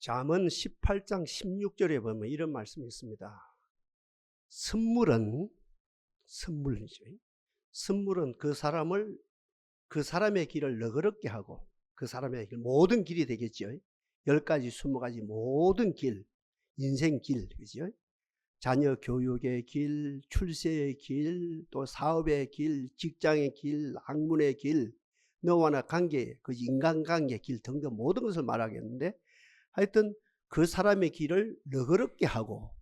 잠언 18장 16절에 보면 이런 말씀이 있습니다. 선물이죠. 선물은 그 사람의 길을 너그럽게 하고 그 사람의 길, 모든 길이 되겠죠. 10가지, 20가지 모든 길, 인생 길, 그죠? 자녀 교육의 길, 출세의 길, 또 사업의 길, 직장의 길, 학문의 길, 너와 나 관계, 그 인간관계 길 등등 모든 것을 말하겠는데, 하여튼 그 사람의 길을 너그럽게 하고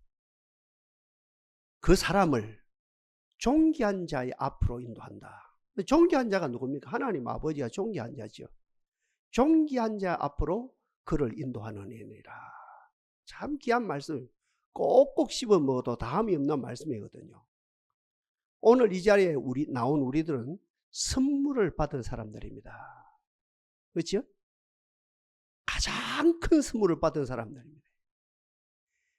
그 사람을 존귀한 자의 앞으로 인도한다. 존귀한 자가 누굽니까? 하나님 아버지가 존귀한 자죠. 존귀한 자 앞으로 그를 인도하는 이니라. 참 귀한 말씀, 꼭꼭 씹어 먹어도 다음이 없는 말씀이거든요. 오늘 이 자리에 나온 우리들은 선물을 받은 사람들입니다. 그렇죠? 가장 큰 선물을 받은 사람들입니다.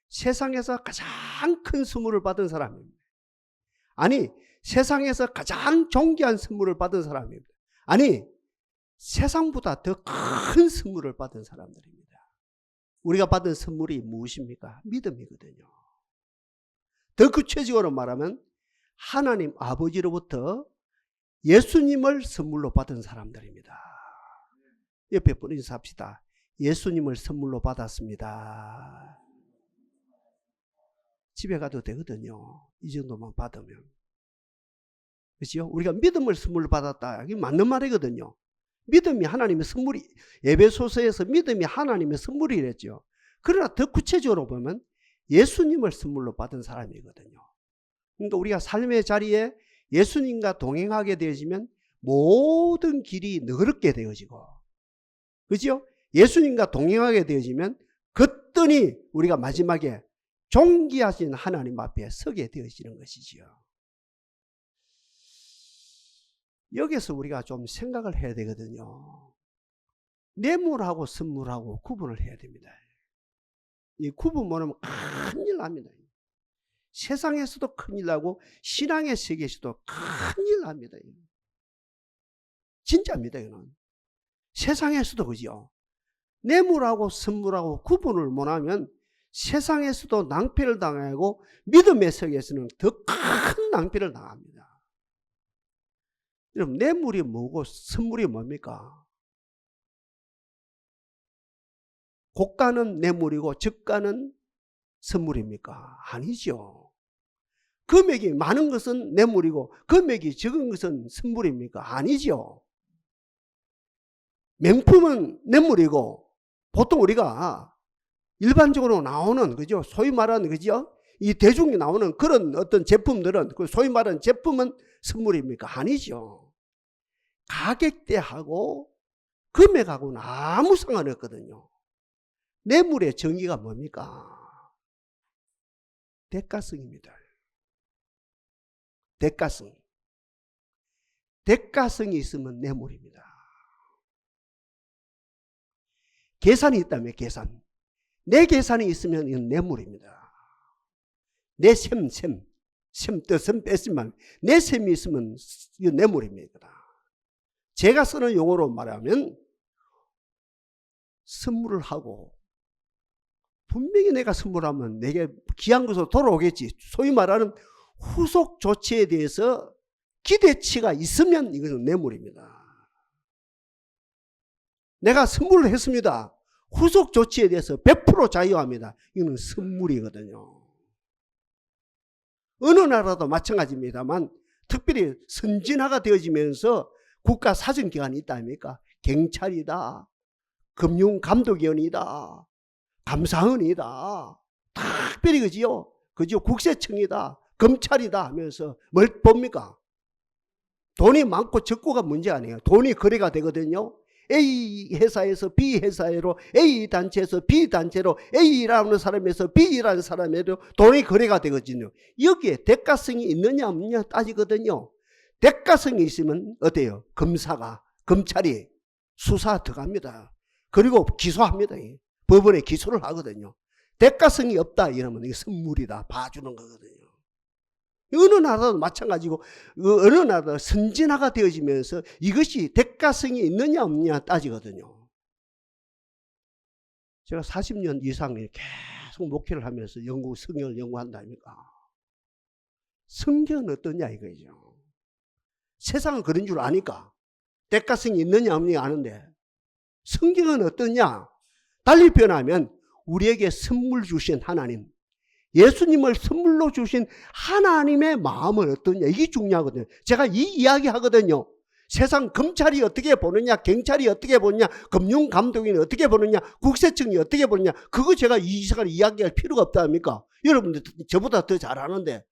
세상에서 가장 큰 선물을 받은 사람입니다. 아니, 세상에서 가장 존귀한 선물을 받은 사람입니다. 아니, 세상보다 더 큰 선물을 받은 사람들입니다. 우리가 받은 선물이 무엇입니까? 믿음이거든요. 더 구체적으로 말하면 하나님 아버지로부터 예수님을 선물로 받은 사람들입니다. 옆에 분 인사합시다. 예수님을 선물로 받았습니다. 집에 가도 되거든요. 이 정도만 받으면. 그렇죠? 우리가 믿음을 선물로 받았다. 이게 맞는 말이거든요. 믿음이 하나님의 선물이, 에베소서에서 믿음이 하나님의 선물이랬죠. 그러나 더 구체적으로 보면 예수님을 선물로 받은 사람이거든요. 그러니까 우리가 삶의 자리에 예수님과 동행하게 되어지면 모든 길이 너그럽게 되어지고, 그죠? 예수님과 동행하게 되어지면 그랬더니 우리가 마지막에 존귀하신 하나님 앞에 서게 되어지는 것이지요. 여기서 우리가 좀 생각을 해야 되거든요. 뇌물하고 선물하고 구분을 해야 됩니다. 이 구분 못하면 큰일 납니다. 세상에서도 큰일 나고 신앙의 세계에서도 큰일 납니다. 진짜입니다. 이거는. 세상에서도 그죠. 뇌물하고 선물하고 구분을 못하면 세상에서도 낭패를 당하고 믿음의 세계에서는 더 큰 낭패를 당합니다. 여러분, 뇌물이 뭐고 선물이 뭡니까? 고가는 뇌물이고 저가는 선물입니까? 아니죠. 금액이 많은 것은 뇌물이고 금액이 적은 것은 선물입니까? 아니죠. 명품은 뇌물이고 보통 우리가 일반적으로 나오는, 그죠? 소위 말하는, 그죠? 이 대중이 나오는 그런 어떤 제품들은, 소위 말하는 제품은 선물입니까? 아니죠. 가격대하고 금액하고는 아무 상관이 없거든요. 뇌물의 정의가 뭡니까? 대가성입니다. 대가성. 대가성이 있으면 뇌물입니다. 계산이 있다면 계산. 내 계산이 있으면 이건 뇌물입니다. 내 셈 뺐지만 내 셈이 있으면 이건 뇌물입니다. 제가 쓰는 용어로 말하면 선물을 하고 분명히 내가 선물하면 내게 귀한 것으로 돌아오겠지. 소위 말하는 후속 조치에 대해서 기대치가 있으면 이것은 뇌물입니다. 내가 선물을 했습니다. 후속 조치에 대해서 100% 자유합니다. 이거는 선물이거든요. 어느 나라도 마찬가지입니다만 특별히 선진화가 되어지면서 국가 사정기관이 있다 아닙니까? 경찰이다, 금융감독위원이다, 감사원이다, 특별히 그지요? 국세청이다, 검찰이다 하면서 뭘 봅니까? 돈이 많고 적고가 문제 아니에요. 돈이 거래가 되거든요. A 회사에서 B 회사로, A 단체에서 B 단체로, A라는 사람에서 B라는 사람에로 돈이 거래가 되거든요. 여기에 대가성이 있느냐 없느냐 따지거든요. 대가성이 있으면 어때요? 검찰이 수사 들어갑니다. 그리고 기소합니다. 법원에 기소를 하거든요. 대가성이 없다 이러면 이게 선물이다 봐주는 거거든요. 어느 나라도 마찬가지고 어느 나라도 선진화가 되어지면서 이것이 대가성이 있느냐 없느냐 따지거든요. 제가 40년 이상 계속 목회를 하면서 성경을 연구한다 아닙니까? 성경은 어떠냐 이거죠. 세상은 그런 줄 아니까. 대가성이 있느냐 없느냐 아는데 성경은 어떠냐? 달리 표현하면 우리에게 선물 주신 하나님, 예수님을 선물로 주신 하나님의 마음은 어떠냐, 이게 중요하거든요. 제가 이 이야기 하거든요. 세상 검찰이 어떻게 보느냐, 경찰이 어떻게 보느냐, 금융감독원이 어떻게 보느냐, 국세청이 어떻게 보느냐, 그거 제가 이 시간에 이야기할 필요가 없다 합니까? 여러분들 저보다 더 잘 아는데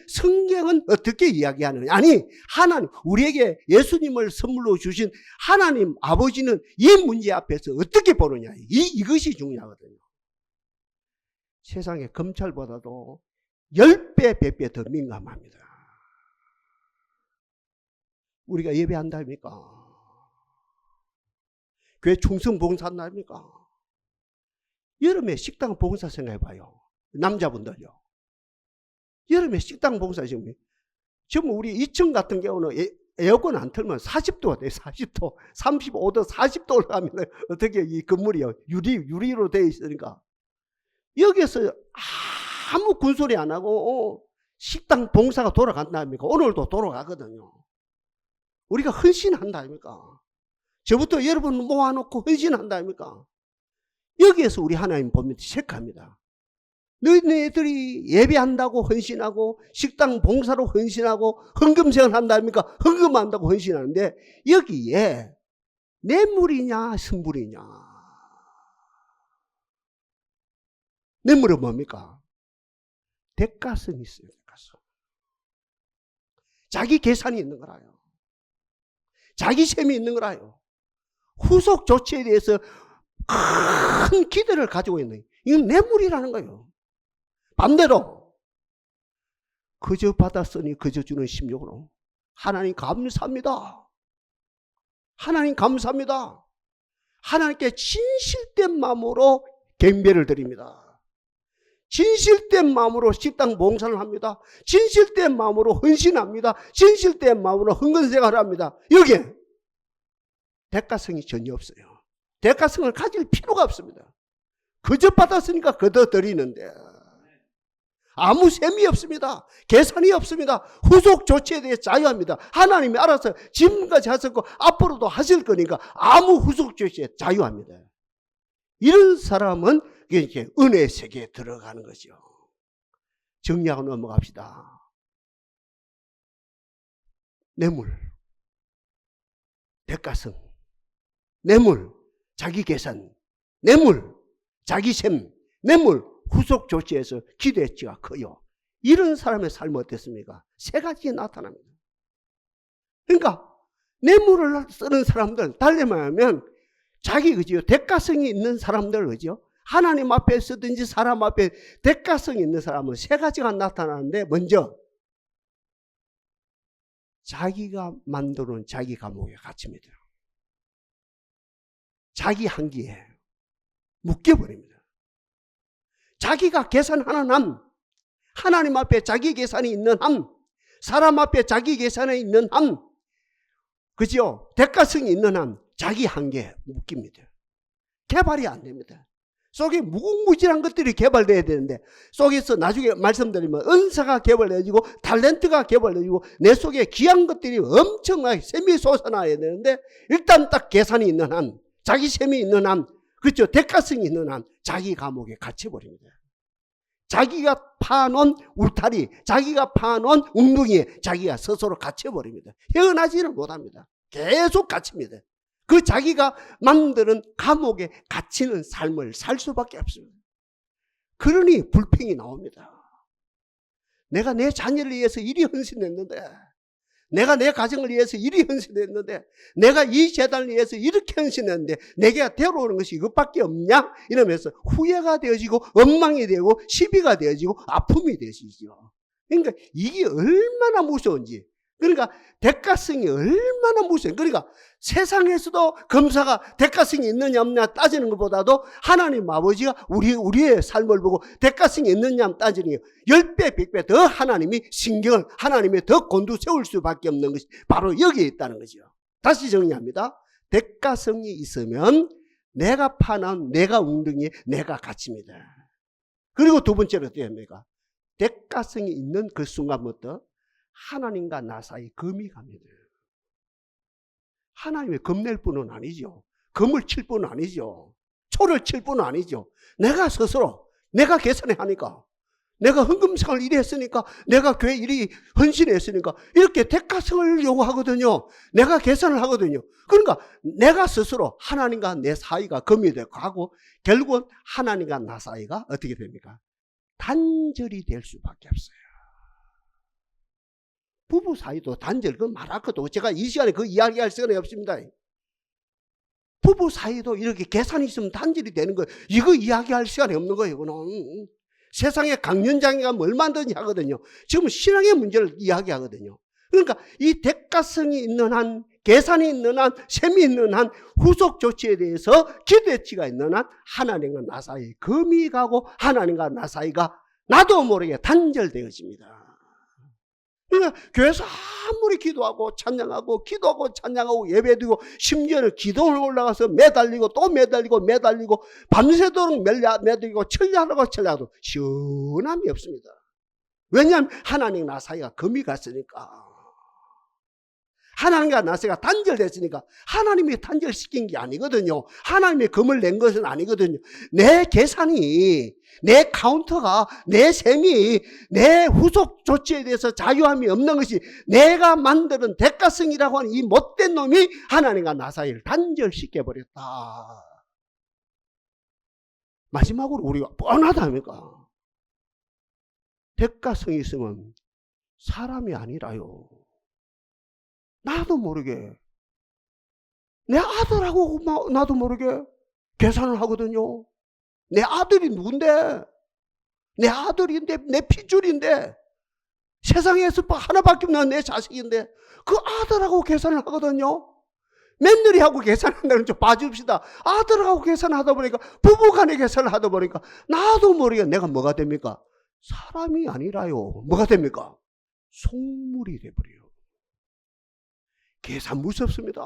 성경은 어떻게 이야기하느냐? 아니, 하나님, 우리에게 예수님을 선물로 주신 하나님 아버지는 이 문제 앞에서 어떻게 보느냐, 이것이 중요하거든요. 세상의 검찰보다도 10배, 100배 더 민감합니다. 우리가 예배한다 합니까? 교회 충성 봉사한다 합니까? 여름에 식당 봉사 생각해봐요. 남자분들요. 여름에 식당 봉사 지금 우리 2층 같은 경우는 에어컨 안 틀면 40도가 돼요. 40도, 35도, 40도 올라가면 어떻게 이 건물이요? 유리로 되어 있으니까. 여기에서 아무 군소리 안 하고 식당 봉사가 돌아간다 합니까? 오늘도 돌아가거든요. 우리가 헌신한다 아닙니까? 저부터 여러분 모아놓고 헌신한다 아닙니까? 여기에서 우리 하나님 보면 체크합니다. 너희들이 예배한다고 헌신하고 식당 봉사로 헌신하고 헌금생활 한다 아닙니까? 헌금한다고 헌신하는데 여기에 뇌물이냐 선물이냐? 뇌물은 뭡니까? 대가성이 있어요. 대가성. 자기 계산이 있는 거라요. 자기 셈이 있는 거라요. 후속 조치에 대해서 큰 기대를 가지고 있는, 이건 뇌물이라는 거예요. 반대로 그저 받았으니 그저 주는 심령으로 하나님 감사합니다. 하나님 감사합니다. 하나님께 진실된 마음으로 경배를 드립니다. 진실된 마음으로 식당 봉사를 합니다. 진실된 마음으로 헌신합니다. 진실된 마음으로 헌금생활을 합니다. 여기에 대가성이 전혀 없어요. 대가성을 가질 필요가 없습니다. 그저 받았으니까 그저 드리는데 아무 셈이 없습니다. 계산이 없습니다. 후속 조치에 대해 자유합니다. 하나님이 알아서 지금까지 하셨고 앞으로도 하실 거니까 아무 후속 조치에 자유합니다. 이런 사람은 이렇게 은혜의 세계에 들어가는 거죠. 정리하고 넘어갑시다. 뇌물, 대가성, 뇌물, 자기 계산, 뇌물, 자기 셈, 뇌물, 후속 조치에서 기대치가 커요. 이런 사람의 삶은 어땠습니까? 세 가지 나타납니다. 그러니까 뇌물을 쓰는 사람들, 달리 말하면 자기 그죠? 대가성이 있는 사람들 그죠? 하나님 앞에 쓰든지 사람 앞에 대가성이 있는 사람은 세 가지가 나타나는데, 먼저 자기가 만드는 자기 감옥에 갇힙니다. 자기 한기에 묶여버립니다. 자기가 계산하는 한, 하나님 앞에 자기 계산이 있는 한, 사람 앞에 자기 계산이 있는 한, 그죠? 대가성이 있는 한 자기 한계에 묶입니다. 개발이 안 됩니다. 속에 무궁무진한 것들이 개발돼야 되는데 속에서 나중에 말씀드리면 은사가 개발되어지고 탤런트가 개발되어지고 내 속에 귀한 것들이 엄청나게 셈이 솟아나야 되는데 일단 딱 계산이 있는 한, 자기 셈이 있는 한, 그렇죠? 대가성이 있는 한 자기 감옥에 갇혀버립니다. 자기가 파놓은 울타리, 자기가 파놓은 웅덩이에 자기가 스스로 갇혀버립니다. 헤어나지를 못합니다. 계속 갇힙니다. 그 자기가 만드는 감옥에 갇히는 삶을 살 수밖에 없습니다. 그러니 불평이 나옵니다. 내가 내 자녀를 위해서 이리 헌신했는데, 내가 내 가정을 위해서 이리 헌신했는데, 내가 이 재단을 위해서 이렇게 헌신했는데 내게 데려오는 것이 이것밖에 없냐? 이러면서 후회가 되어지고 엉망이 되고 시비가 되어지고 아픔이 되어지죠. 그러니까 이게 얼마나 무서운지, 그러니까 대가성이 얼마나 무서워요. 그러니까 세상에서도 검사가 대가성이 있느냐 없느냐 따지는 것보다도 하나님 아버지가 우리의 삶을 보고 대가성이 있느냐 따지는 게 10배 100배 더 하나님이 신경을, 하나님이 더 곤두세울 수밖에 없는 것이 바로 여기에 있다는 거죠. 다시 정리합니다. 대가성이 있으면 내가 파는 내가 웅덩이에 내가 갇힙니다. 그리고 두 번째로 어떻게 합니까? 대가성이 있는 그 순간부터 하나님과 나 사이 금이 갑니다. 하나님의 금낼 뿐은 아니죠. 금을 칠 뿐은 아니죠. 초를 칠 뿐은 아니죠. 내가 스스로 내가 계산해 하니까, 내가 헌금성을 이리 했으니까, 내가 교회 이리 헌신했으니까 이렇게 대가성을 요구하거든요. 내가 계산을 하거든요. 그러니까 내가 스스로 하나님과 내 사이가 금이 되고 하고, 결국은 하나님과 나 사이가 어떻게 됩니까? 단절이 될 수밖에 없어요. 부부 사이도 단절, 그건 말할 것도 없고, 제가 이 시간에 그 이야기할 시간이 없습니다. 부부 사이도 이렇게 계산이 있으면 단절이 되는 거예요. 이거 이야기할 시간이 없는 거예요. 이거는 세상에 강연장애가 뭘 만드냐 하거든요. 지금 신앙의 문제를 이야기하거든요. 그러니까 이 대가성이 있는 한, 계산이 있는 한, 셈이 있는 한, 후속 조치에 대해서 기대치가 있는 한 하나님과 나 사이 금이 가고, 하나님과 나 사이가 나도 모르게 단절되어집니다. 그러니까 교회에서 아무리 기도하고 찬양하고, 기도하고 찬양하고, 예배드리고, 심지어는 기도를 올라가서 매달리고 또 매달리고 매달리고 밤새도록 매달리고 천리하라고 천리하도 시원함이 없습니다. 왜냐하면 하나님 나 사이가 금이 갔으니까. 하나님과 나 사이가 단절됐으니까. 하나님이 단절시킨 게 아니거든요. 하나님이 금을 낸 것은 아니거든요. 내 계산이, 내 카운터가, 내 셈이, 내 후속 조치에 대해서 자유함이 없는 것이 내가 만드는 대가성이라고 하는 이 못된 놈이 하나님과 나 사이를 단절시켜버렸다. 마지막으로 우리가 뻔하다니까. 대가성이 있으면 사람이 아니라요. 나도 모르게, 내 아들하고 나도 모르게 계산을 하거든요. 내 아들이 누군데? 내 아들인데, 내 핏줄인데, 세상에서 하나밖에 없는 내 자식인데 그 아들하고 계산을 하거든요. 며느리하고 계산한다는 좀 봐줍시다. 아들하고 계산하다 보니까, 부부간에 계산을 하다 보니까 나도 모르게 내가 뭐가 됩니까? 사람이 아니라요. 뭐가 됩니까? 속물이 돼버려요. 계산 무섭습니다.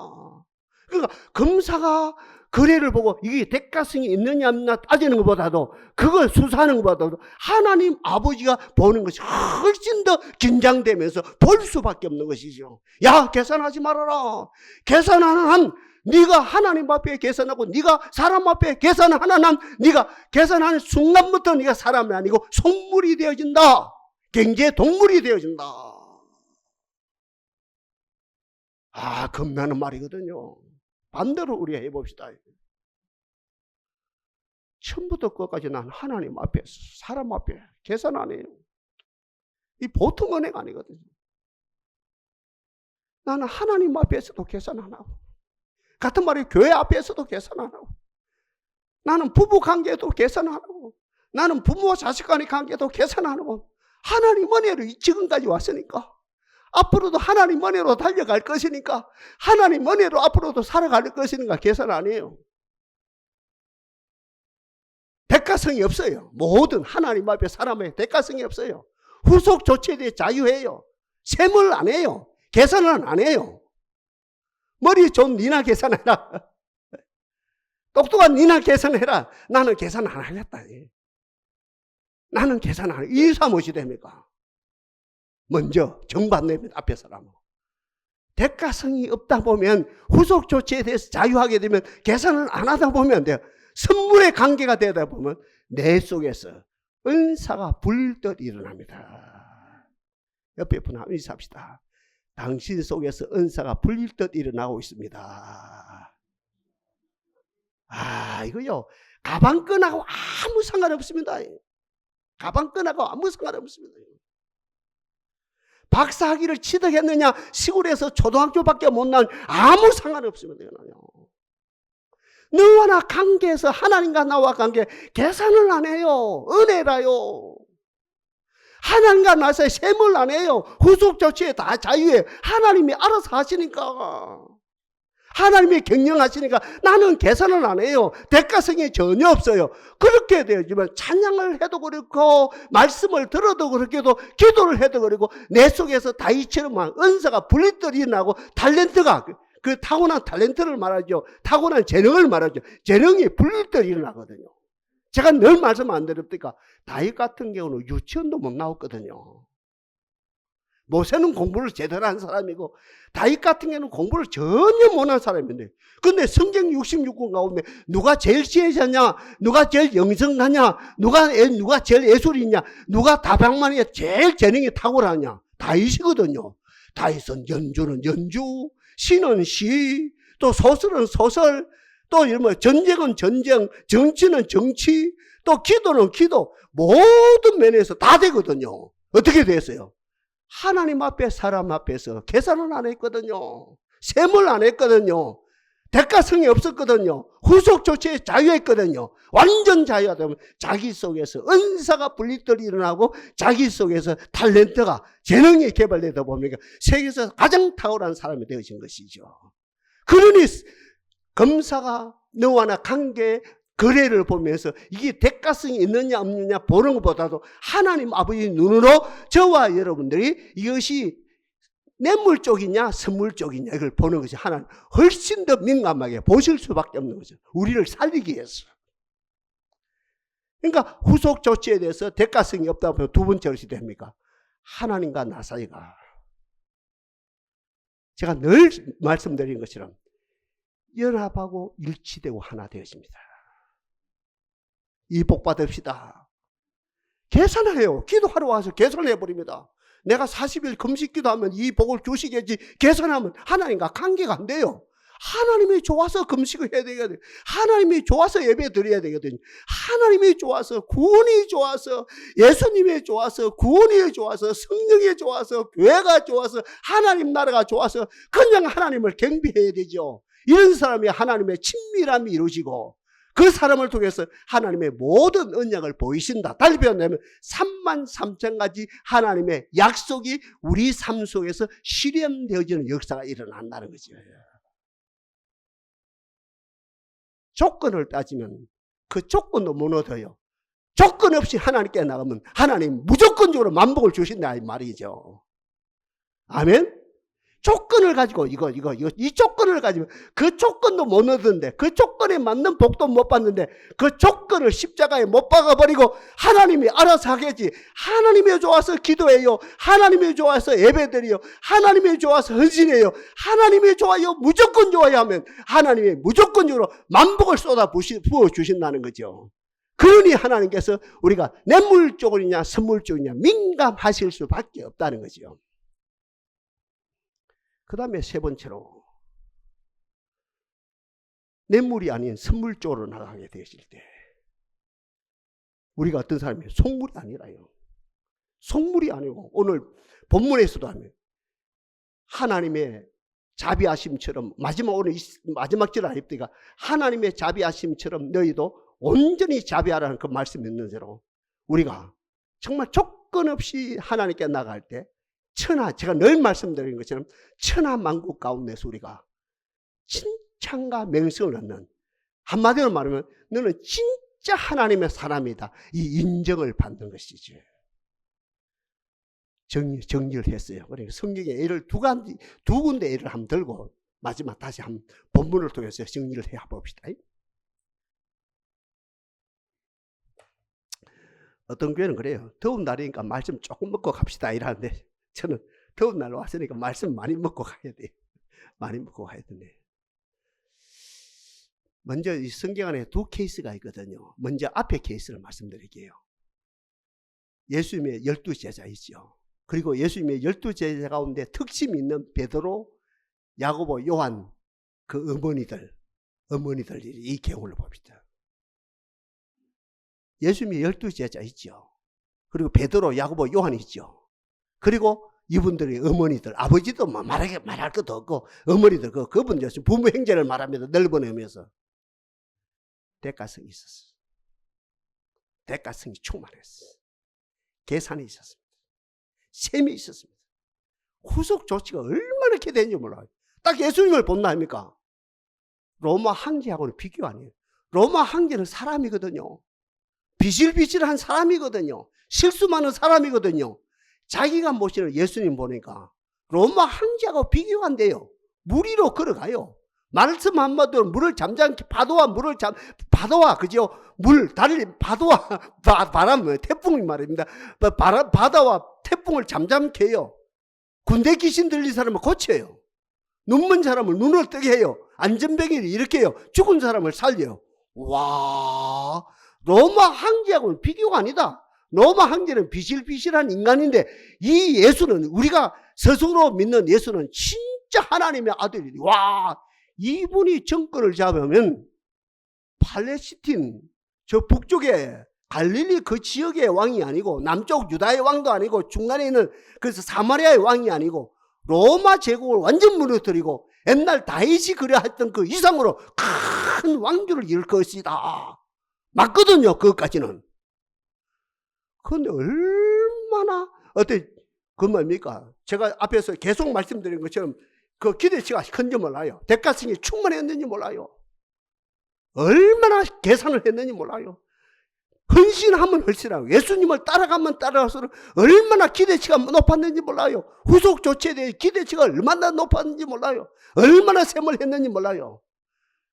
그러니까 검사가 거래를 보고 이게 대가성이 있느냐 없느냐 따지는 것보다도, 그걸 수사하는 것보다도 하나님 아버지가 보는 것이 훨씬 더 긴장되면서 볼 수밖에 없는 것이죠. 야, 계산하지 말아라. 계산하는 한, 네가 하나님 앞에 계산하고 네가 사람 앞에 계산하는 한, 네가 계산하는 순간부터 네가 사람이 아니고 속물이 되어진다. 경제 동물이 되어진다. 아, 겁나는 말이거든요. 반대로 우리가 해봅시다. 처음부터 끝까지 난 하나님 앞에, 사람 앞에 계산 안 해요. 이 보통 은행 아니거든요. 나는 하나님 앞에서도 계산 안 하고, 같은 말이 교회 앞에서도 계산 안 하고, 나는 부부 관계도 계산 안 하고, 나는 부모와 자식 간의 관계도 계산 안 하고, 하나님 은혜로 지금까지 왔으니까, 앞으로도 하나님 은혜로 달려갈 것이니까, 하나님 은혜로 앞으로도 살아갈 것이니까 계산 안 해요. 대가성이 없어요. 모든 하나님 앞에 사람의 대가성이 없어요. 후속 조치에 대해 자유해요. 셈을 안 해요. 계산을 안 해요. 머리 좋은 니나 계산해라. 똑똑한 니나 계산해라. 나는 계산 안 하겠다. 나는 계산 안 해. 이사 무엇이 됩니까? 먼저 정반대입니다. 앞에 사람은. 대가성이 없다 보면, 후속 조치에 대해서 자유하게 되면, 계산을 안 하다 보면 돼요. 선물의 관계가 되다 보면 내 속에서 은사가 불듯 일어납니다. 옆에 분 한번 인사합시다. 당신 속에서 은사가 불듯 일어나고 있습니다. 아, 이거요, 가방끈하고 아무 상관없습니다. 가방끈하고 아무 상관없습니다. 박사학위를 취득했느냐, 시골에서 초등학교밖에 못 나온, 아무 상관없습니다. 너와 나 관계에서, 하나님과 나와 관계 계산을 안 해요. 은혜라요. 하나님과 나서의 셈을 안 해요. 후속 조치에 다 자유해. 하나님이 알아서 하시니까. 하나님이 경영하시니까 나는 계산을 안 해요. 대가성이 전혀 없어요. 그렇게 되어지면 찬양을 해도 그렇고, 말씀을 들어도 그렇게도, 기도를 해도 그렇고, 내 속에서 다윗처럼 은사가 불리들이 나고 탤런트가 그 타고난 탤런트를 말하죠. 타고난 재능을 말하죠. 재능이 불일들 일어나거든요. 제가 늘 말씀 안 드립니까? 다윗 같은 경우는 유치원도 못 나왔거든요. 모세는 공부를 제대로 한 사람이고 다윗 같은 경우는 공부를 전혀 못한 사람인데, 근데 성경 66권 가운데 누가 제일 지혜자냐, 누가 제일 영성하냐, 누가 제일 예술이 있냐, 누가 다방만이 제일 재능이 탁월하냐, 다윗이거든요. 다윗은 연주는 연주, 시는 시, 또 소설은 소설, 또 전쟁은 전쟁, 정치는 정치, 또 기도는 기도, 모든 면에서 다 되거든요. 어떻게 됐어요? 하나님 앞에 사람 앞에서 계산을 안 했거든요. 셈을 안 했거든요. 대가성이 없었거든요. 후속 조치에 자유했거든요. 완전 자유가 되면 자기 속에서 은사가 분리들이 일어나고 자기 속에서 탤런트가 재능이 개발되다 보니까 세계에서 가장 탁월한 사람이 되어진 것이죠. 그러니 검사가 너와 나 관계 거래를 보면서 이게 대가성이 있느냐 없느냐 보는 것보다도 하나님 아버지 눈으로 저와 여러분들이 이것이 뇌물 쪽이냐 선물 쪽이냐 이걸 보는 것이 하나님 훨씬 더 민감하게 보실 수밖에 없는 거죠. 우리를 살리기 위해서. 그러니까 후속 조치에 대해서 대가성이 없다 보면 두 번째 것이 됩니까? 하나님과 나 사이가, 제가 늘 말씀드린 것처럼 연합하고 일치되고 하나 되어집니다. 이 복 받읍시다. 계산해요. 기도하러 와서 계산해버립니다. 내가 40일 금식 기도하면 이 복을 주시겠지. 계산하면 하나님과 관계가 안 돼요. 하나님이 좋아서 금식을 해야 되거든요. 하나님이 좋아서 예배 드려야 되거든요. 하나님이 좋아서, 구원이 좋아서, 예수님이 좋아서, 구원이 좋아서, 성령이 좋아서, 교회가 좋아서, 하나님 나라가 좋아서 그냥 하나님을 경배해야 되죠. 이런 사람이 하나님의 친밀함이 이루어지고 그 사람을 통해서 하나님의 모든 언약을 보이신다. 달리 표현하면 33,000가지 하나님의 약속이 우리 삶 속에서 실현되어지는 역사가 일어난다는 거죠. 조건을 따지면 그 조건도 못 얻어요. 조건 없이 하나님께 나가면 하나님 무조건적으로 만복을 주신다 이 말이죠. 아멘? 조건을 가지고 이 조건을 가지고 그 조건도 못 얻었는데, 그 조건에 맞는 복도 못 받는데 그 조건을 십자가에 못 박아버리고 하나님이 알아서 하겠지. 하나님이 좋아서 기도해요. 하나님이 좋아서 예배드려요. 하나님이 좋아서 헌신해요. 하나님이 좋아요. 무조건 좋아요 하면 하나님이 무조건적으로 만복을 쏟아 부어주신다는 거죠. 그러니 하나님께서 우리가 뇌물 쪽이냐 선물 쪽이냐 민감하실 수밖에 없다는 거죠. 그 다음에 세 번째로 뇌물이 아닌 선물 쪽으로 나가게 되실 때 우리가 어떤 사람이에요? 속물이 아니라요. 속물이 아니고 오늘 본문에서도 하면 하나님의 자비하심처럼 오늘 마지막 절 아닙니까? 하나님의 자비하심처럼 너희도 온전히 자비하라는 그 말씀이 있는 대로 우리가 정말 조건 없이 하나님께 나갈 때 제가 늘 말씀드리는 것처럼 천하만국 가운데서 우리가 칭찬과 명성을 얻는, 한마디로 말하면 너는 진짜 하나님의 사람이다 이 인정을 받는 것이죠. 정리를 했어요. 그러니까 성경에 예를 두 군데 예를 한번 들고 마지막 다시 한번 본문을 통해서 정리를 해봅시다. 어떤 교회는 그래요. 더운 날이니까 말씀 조금 먹고 갑시다 이러는데 저는 더운 날 왔으니까 말씀 많이 먹고 가야 돼. 많이 먹고 가야 되네. 먼저 이 성경 안에 두 케이스가 있거든요. 먼저 앞에 케이스를 말씀드릴게요. 예수님의 12제자 있죠. 그리고 예수님의 12제자 가운데 특심이 있는 베드로, 야고보, 요한 그 어머니들 이 경우를 봅시다. 예수님의 12제자 있죠. 그리고 베드로, 야고보, 요한 있죠. 그리고 이분들의 어머니들, 아버지도 말할 것도 없고 어머니들 그분들 부모 형제를 말합니다. 넓은 의미에서 대가성이 있었어요. 대가성이 충만했어요. 계산이 있었습니다. 셈이 있었습니다. 후속 조치가 얼마나 이렇게 되는지 몰라요. 딱 예수님을 본다 아닙니까? 로마 황제하고는 비교 아니에요. 로마 황제는 사람이거든요. 비실비실한 사람이거든요. 실수 많은 사람이거든요. 자기가 모시는 예수님 보니까 로마 황제하고 비교가 안 돼요. 물 위로 걸어가요. 말씀 한마디로 물을 잠잠케, 파도와, 그죠? 파도와, 바람, 태풍이 말입니다. 바다와 태풍을 잠잠케 해요. 군대 귀신 들린 사람을 고쳐요. 눈먼 사람을 눈을 뜨게 해요. 안전병을 일으켜요. 죽은 사람을 살려요. 와, 로마 황제하고는 비교가 아니다. 로마 황제는 비실비실한 인간인데 이 예수는, 우리가 스스로 믿는 예수는 진짜 하나님의 아들이니, 와, 이분이 정권을 잡으면 팔레스틴 저 북쪽에 갈릴리 그 지역의 왕이 아니고, 남쪽 유다의 왕도 아니고, 중간에 있는 그래서 사마리아의 왕이 아니고, 로마 제국을 완전 무너뜨리고 옛날 다윗이 그려했던 그 이상으로 큰 왕조를 이룰 것이다. 맞거든요. 그것까지는. 그런데 얼마나 그 뭡니까? 제가 앞에서 계속 말씀드린 것처럼 그 기대치가 큰지 몰라요. 대가성이 충만했는지 몰라요. 얼마나 계산을 했는지 몰라요. 헌신하면 헌신하고 예수님을 따라가면 따라가서 얼마나 기대치가 높았는지 몰라요. 후속 조치에 대해 기대치가 얼마나 높았는지 몰라요. 얼마나 셈을 했는지 몰라요.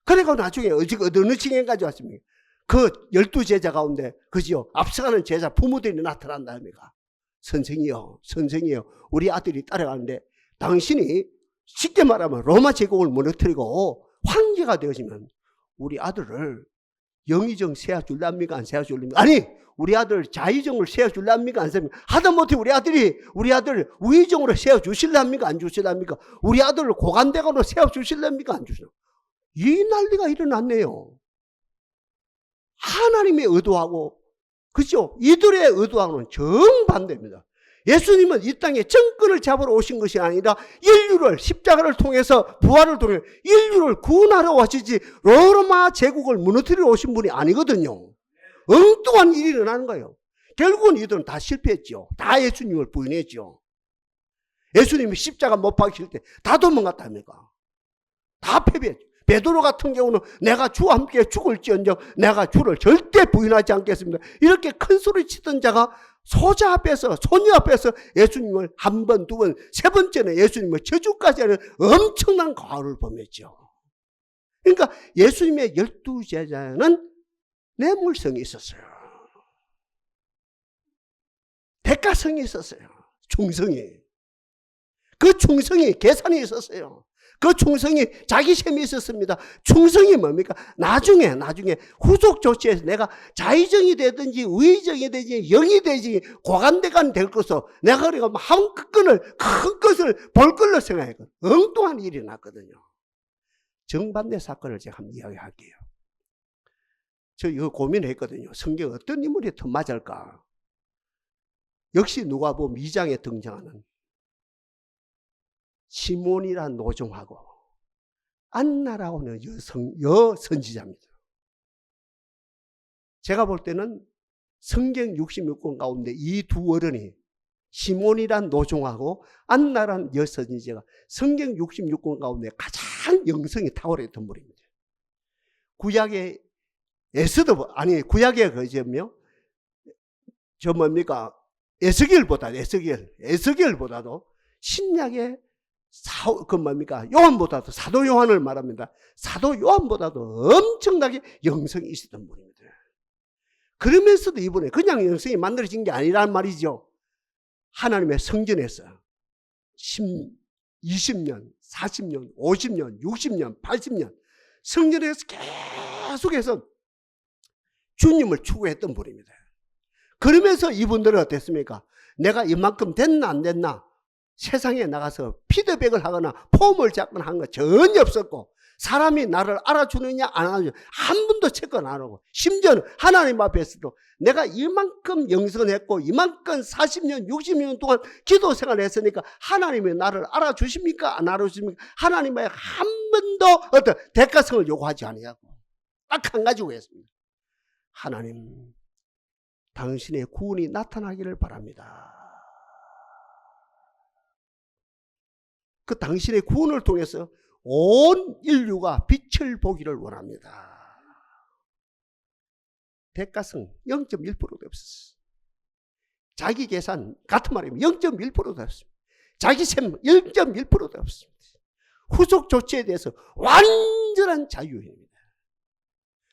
그리고 나중에 어느 층에까지 왔습니까? 그 12제자 가운데 그죠? 앞서가는 제자 부모들이 나타난다 합니까? 선생이요, 우리 아들이 따라가는데 당신이 쉽게 말하면 로마 제국을 무너뜨리고 황제가 되어지면 우리 아들을 영의정 세워줄랍니까? 안 세워줄랍니까? 아니, 우리 아들 자의정을 세워줄랍니까? 안 세워줍니까? 하다못해 우리 아들 우의정으로 세워주실랍니까? 안 주실랍니까? 우리 아들을 고관대관으로 세워주실랍니까? 안 주실랍니까? 이 난리가 일어났네요. 하나님의 의도하고, 그죠? 이들의 의도하고는 정반대입니다. 예수님은 이 땅에 정권을 잡으러 오신 것이 아니라 인류를, 십자가를 통해서, 부활을 통해 인류를 구원하러 오시지 로마 제국을 무너뜨리러 오신 분이 아니거든요. 엉뚱한 일이 일어나는 거예요. 결국은 이들은 다 실패했죠. 다 예수님을 부인했죠. 예수님이 십자가 못 박히실 때 다 도망갔답니까? 다 패배했죠. 베드로 같은 경우는 내가 주와 함께 죽을지언정 내가 주를 절대 부인하지 않겠습니다. 이렇게 큰 소리 치던 자가 소자 앞에서, 손녀 앞에서 예수님을 한 번, 두 번, 세 번째는 예수님을 저주까지 하는 엄청난 과오를 범했죠. 그러니까 예수님의 12제자는 뇌물성이 있었어요. 대가성이 있었어요. 충성이. 그 충성이 계산이 있었어요. 그 충성이 자기셈이 있었습니다. 충성이 뭡니까? 나중에 후속 조치에서 내가 자의정이 되든지 우의정이 되든지 영이 되든지 고관대관 될 것으로 내가 그러니까 큰 것을 볼 걸로 생각했거든요. 엉뚱한 일이 났거든요. 정반대 사건을 제가 한번 이야기할게요. 저 이거 고민했거든요. 성경 어떤 인물이 더 맞을까? 역시 누가복음 2장에 등장하는 시몬이란 노종하고 안나라고 하는 여선지자입니다. 제가 볼 때는 성경 66권 가운데 이 두 어른이, 시몬이란 노종하고 안나란 여선지자가 성경 66권 가운데 가장 영성이 탁월했던 분입니다. 구약의 에스겔보다도 신약의 요한보다도, 사도 요한을 말합니다. 사도 요한보다도 엄청나게 영성이 있었던 분입니다. 그러면서도 이분은 그냥 영성이 만들어진 게 아니란 말이죠. 하나님의 성전에서 20년, 40년, 50년, 60년, 80년 성전에서 계속해서 주님을 추구했던 분입니다. 그러면서 이분들은 어땠습니까? 내가 이만큼 됐나 안 됐나 세상에 나가서 피드백을 하거나 폼을 잡거나 한 거 전혀 없었고, 사람이 나를 알아주느냐 안 알아주느냐 한 번도 체크는 안 하고, 심지어는 하나님 앞에서도 내가 이만큼 영선했고 이만큼 40년 60년 동안 기도 생활을 했으니까 하나님이 나를 알아주십니까 안 알아주십니까? 하나님의 한 번도 어떤 대가성을 요구하지 아니하고 딱 한 가지고 했습니다. 하나님, 당신의 구원이 나타나기를 바랍니다. 그 당신의 구원을 통해서 온 인류가 빛을 보기를 원합니다. 대가성 0.1%도 없었어요. 자기 계산 같은 말이면 0.1%도 없습니다. 자기 셈 1.1%도 없습니다. 후속 조치에 대해서 완전한 자유입니다.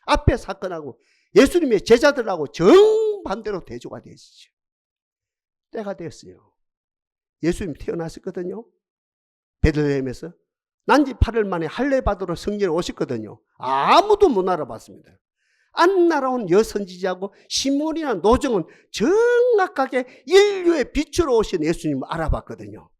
앞에 사건하고 예수님의 제자들하고 정반대로 대조가 되시죠. 때가 됐어요. 예수님이 태어났었거든요. 베들레헴에서 난지 8일 만에 할례받으러 성전에 오셨거든요. 아무도 못 알아봤습니다. 안 날아온 여선지자하고 시몬이나 노정은 정확하게 인류의 빛으로 오신 예수님을 알아봤거든요.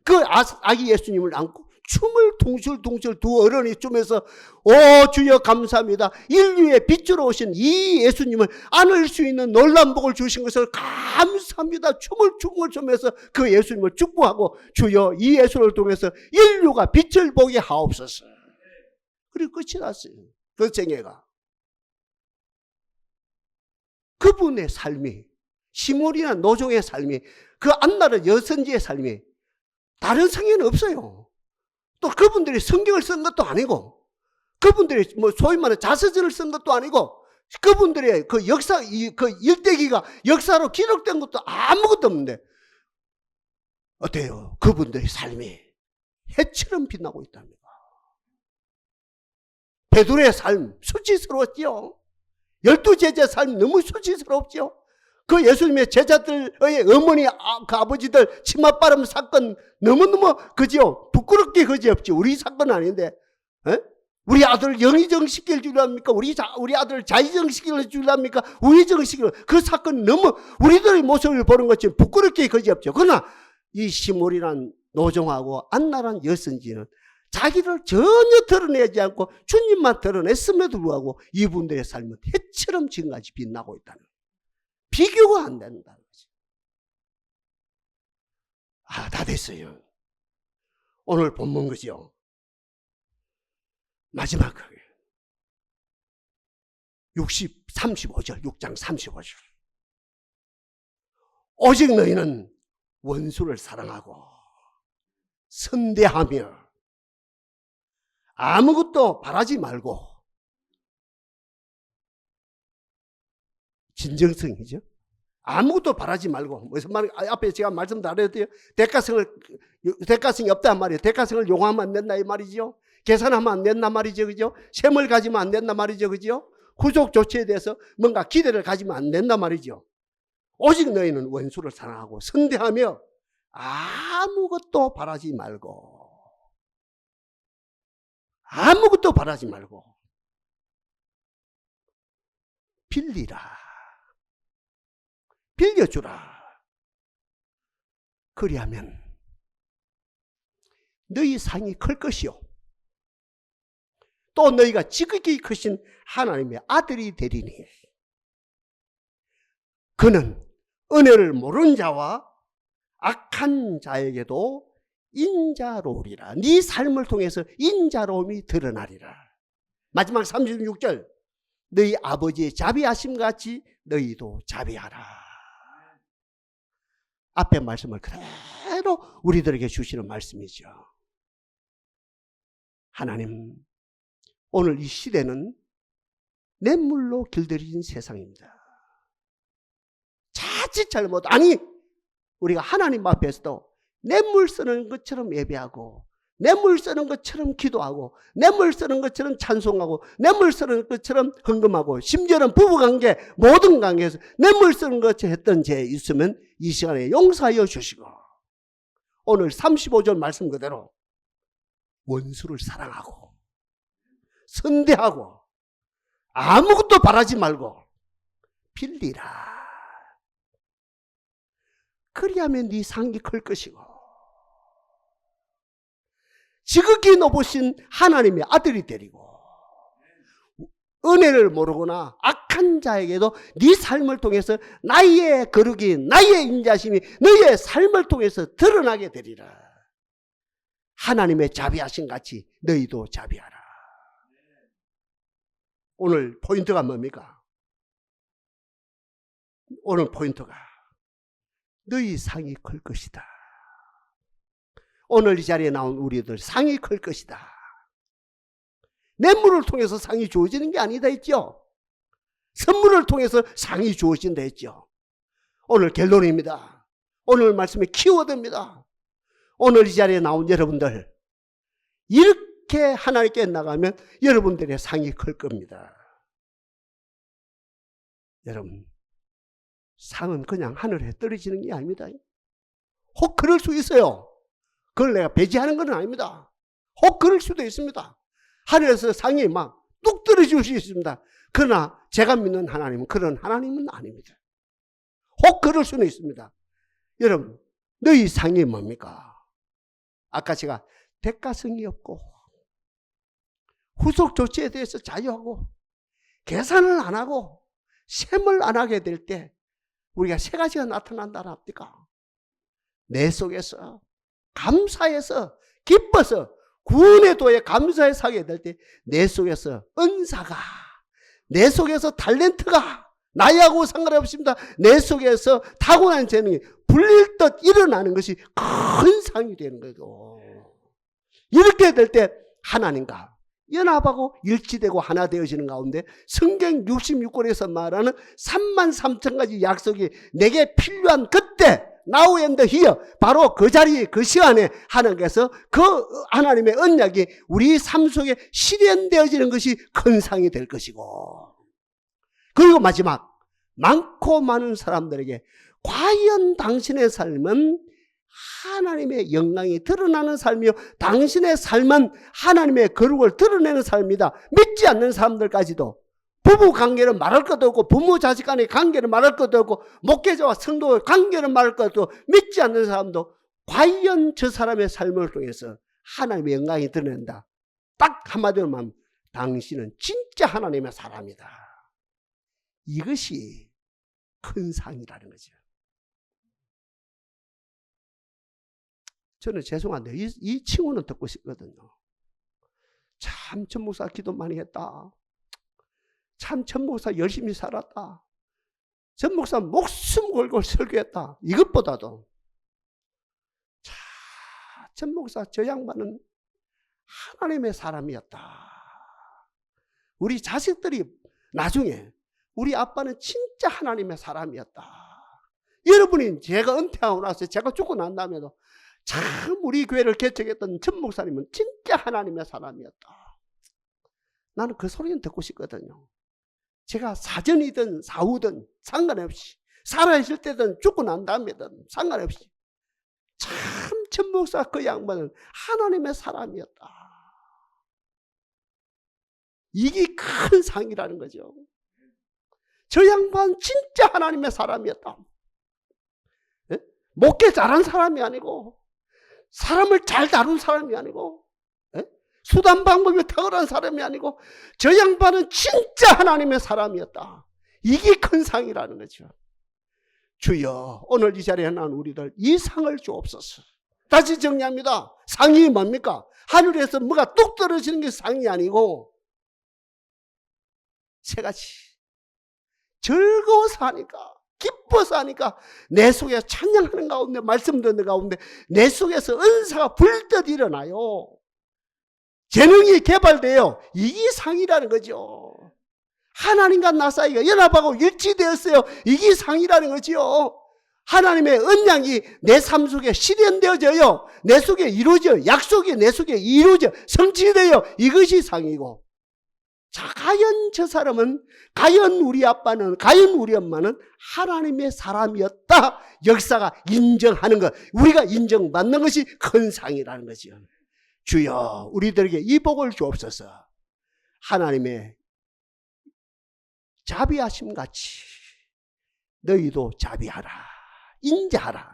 그 아기 예수님을 안고 춤을 둥실둥실 두 어른이 추면서 오 주여 감사합니다. 인류의 빛으로 오신 이 예수님을 안을 수 있는 놀라운 복을 주신 것을 감사합니다. 춤을 추면서 그 예수님을 축복하고 주여 이 예수를 통해서 인류가 빛을 보게 하옵소서. 그리고 끝이 났어요. 그 생애가. 그분의 삶이, 시몬이나 노종의 삶이, 그 안나라 여선지의 삶이 다른 성경은 없어요. 또 그분들이 성경을 쓴 것도 아니고, 그분들이 뭐 소위 말하는 자서전을 쓴 것도 아니고, 그분들의 그 역사, 그 일대기가 역사로 기록된 것도 아무것도 없는데, 어때요? 그분들의 삶이 해처럼 빛나고 있답니다. 베드로의 삶, 수치스러웠지요. 12제자의 삶 너무 수치스럽죠. 그 예수님의 제자들의 어머니, 그 아버지들 치맛바람 사건 너무너무 그지요. 부끄럽게 그지없지. 우리 사건 아닌데. 에? 우리 아들 영의정 시킬 줄 압니까? 우리 아들 자의정 시킬 줄 압니까? 우의정 시킬. 그 사건 너무 우리들의 모습을 보는 것처럼 부끄럽게 그지없죠. 그러나 이 시몬이란 노종하고 안나란 여선지는 자기를 전혀 드러내지 않고 주님만 드러냈음에도 불구하고 이분들의 삶은 해처럼 지금까지 빛나고 있다는 거예요. 비교가 안 된다는 거지. 다 됐어요. 오늘 본문 거죠. 마지막 35절, 6장 35절. 오직 너희는 원수를 사랑하고 선대하며 아무것도 바라지 말고, 진정성이죠. 아무것도 바라지 말고, 무슨 말, 앞에 제가 말씀 다 드렸대요. 대가성이 없단 말이에요. 대가성을 요구하면 안 된다 이 말이죠. 계산하면 안 된단 말이죠. 그죠? 셈을 가지면 안 된단 말이죠. 그죠? 후속 조치에 대해서 뭔가 기대를 가지면 안 된단 말이죠. 오직 너희는 원수를 사랑하고 선대하며 아무것도 바라지 말고, 아무것도 바라지 말고 빌리라, 빌려주라. 그리하면 너희 상이 클 것이요 또 너희가 지극히 크신 하나님의 아들이 되리니 그는 은혜를 모르는 자와 악한 자에게도 인자로우리라. 네 삶을 통해서 인자로움이 드러나리라. 마지막 36절. 너희 아버지의 자비하심 같이 너희도 자비하라. 앞에 말씀을 그대로 우리들에게 주시는 말씀이죠. 하나님, 오늘 이 시대는 냇물로 길들여진 세상입니다. 자칫 잘못, 아니 우리가 하나님 앞에서도 냇물 쓰는 것처럼 예배하고, 냇물 쓰는 것처럼 기도하고, 냇물 쓰는 것처럼 찬송하고, 냇물 쓰는 것처럼 헌금하고, 심지어는 부부관계 모든 관계에서 냇물 쓰는 것처럼 했던 죄 있으면 이 시간에 용서하여 주시고, 오늘 35절 말씀 그대로 원수를 사랑하고 선대하고 아무것도 바라지 말고 빌리라. 그리하면 네 상이 클 것이고 지극히 높으신 하나님의 아들이 되리고, 은혜를 모르거나 악한 자에게도 네 삶을 통해서 나의 거룩이, 나의 인자심이 너의 삶을 통해서 드러나게 되리라. 하나님의 자비하신 같이 너희도 자비하라. 오늘 포인트가 뭡니까? 오늘 포인트가 너희 상이 클 것이다. 오늘 이 자리에 나온 우리들 상이 클 것이다. 냇물을 통해서 상이 주어지는 게 아니다 했죠. 선물을 통해서 상이 주어진다 했죠. 오늘 결론입니다. 오늘 말씀의 키워드입니다. 오늘 이 자리에 나온 여러분들, 이렇게 하나님께 나가면 여러분들의 상이 클 겁니다. 여러분, 상은 그냥 하늘에 떨어지는 게 아닙니다. 혹 그럴 수 있어요. 그걸 내가 배제하는 건 아닙니다. 혹 그럴 수도 있습니다. 하늘에서 상이 막 뚝 떨어질 수 있습니다. 그러나 제가 믿는 하나님은 그런 하나님은 아닙니다. 혹 그럴 수는 있습니다. 여러분, 너희 상이 뭡니까? 아까 제가 대가성이 없고 후속 조치에 대해서 자유하고 계산을 안 하고 셈을 안 하게 될 때 우리가 세 가지가 나타난다는 합니까? 내 속에서 감사해서 기뻐서 구원의 도에 감사해서 하게 될 때 내 속에서 은사가, 내 속에서 탤런트가 나이하고 상관없습니다. 내 속에서 타고난 재능이 불릴 듯 일어나는 것이 큰 상이 되는 거죠. 이렇게 될 때 하나님과 연합하고 일치되고 하나 되어지는 가운데 성경 66권에서 말하는 33,000가지 약속이 내게 필요한 그때 Now and here, 바로 그 자리, 그 시간에 하나님께서 그 하나님의 언약이 우리 삶 속에 실현되어지는 것이 큰 상이 될 것이고, 그리고 마지막, 많고 많은 사람들에게 과연 당신의 삶은 하나님의 영광이 드러나는 삶이요, 당신의 삶은 하나님의 거룩을 드러내는 삶이다. 믿지 않는 사람들까지도 부부 관계는 말할 것도 없고, 부모 자식 간의 관계는 말할 것도 없고, 목회자와 성도 관계는 말할 것도 없고, 믿지 않는 사람도 과연 저 사람의 삶을 통해서 하나님의 영광이 드러낸다. 딱 한마디로 말하면 당신은 진짜 하나님의 사람이다. 이것이 큰 상이라는 거죠. 저는 죄송한데 이 칭호는 듣고 싶거든요. 참 전 목사 기도 많이 했다. 참 전 목사 열심히 살았다. 전 목사 목숨 걸고 설교했다. 이것보다도 전 목사 저 양반은 하나님의 사람이었다. 우리 자식들이 나중에 우리 아빠는 진짜 하나님의 사람이었다. 여러분이 제가 은퇴하고 나서 제가 죽고 난 다음에도 참 우리 교회를 개척했던 전 목사님은 진짜 하나님의 사람이었다. 나는 그 소리는 듣고 싶거든요. 제가 사전이든 사후든 상관없이, 살아있을 때든 죽고 난 다음에든 상관없이 참 전 목사 그 양반은 하나님의 사람이었다. 이게 큰 상이라는 거죠. 저 양반 진짜 하나님의 사람이었다. 예? 목회 잘한 사람이 아니고, 사람을 잘 다룬 사람이 아니고, 예? 수단 방법이 탁월한 사람이 아니고, 저 양반은 진짜 하나님의 사람이었다. 이게 큰 상이라는 거죠. 주여, 오늘 이 자리에 난 우리들 이 상을 주옵소서. 다시 정리합니다. 상이 뭡니까? 하늘에서 뭐가 뚝 떨어지는 게 상이 아니고, 세 가지. 즐거워서 하니까, 기뻐서 하니까, 내 속에 찬양하는 가운데, 말씀 듣는 가운데 내 속에서 은사가 불듯 일어나요. 재능이 개발돼요. 이게 상이라는 거죠. 하나님과 나 사이가 연합하고 일치되었어요. 이게 상이라는 거죠. 하나님의 언약이 내 삶 속에 실현되어져요. 내 속에 이루어져요. 약속이 내 속에 이루어져 성취돼요. 이것이 상이고, 자, 과연 저 사람은, 과연 우리 아빠는, 과연 우리 엄마는 하나님의 사람이었다. 역사가 인정하는 것, 우리가 인정받는 것이 큰 상이라는 거죠. 주여, 우리들에게 이 복을 주옵소서. 하나님의 자비하심 같이 너희도 자비하라, 인자하라.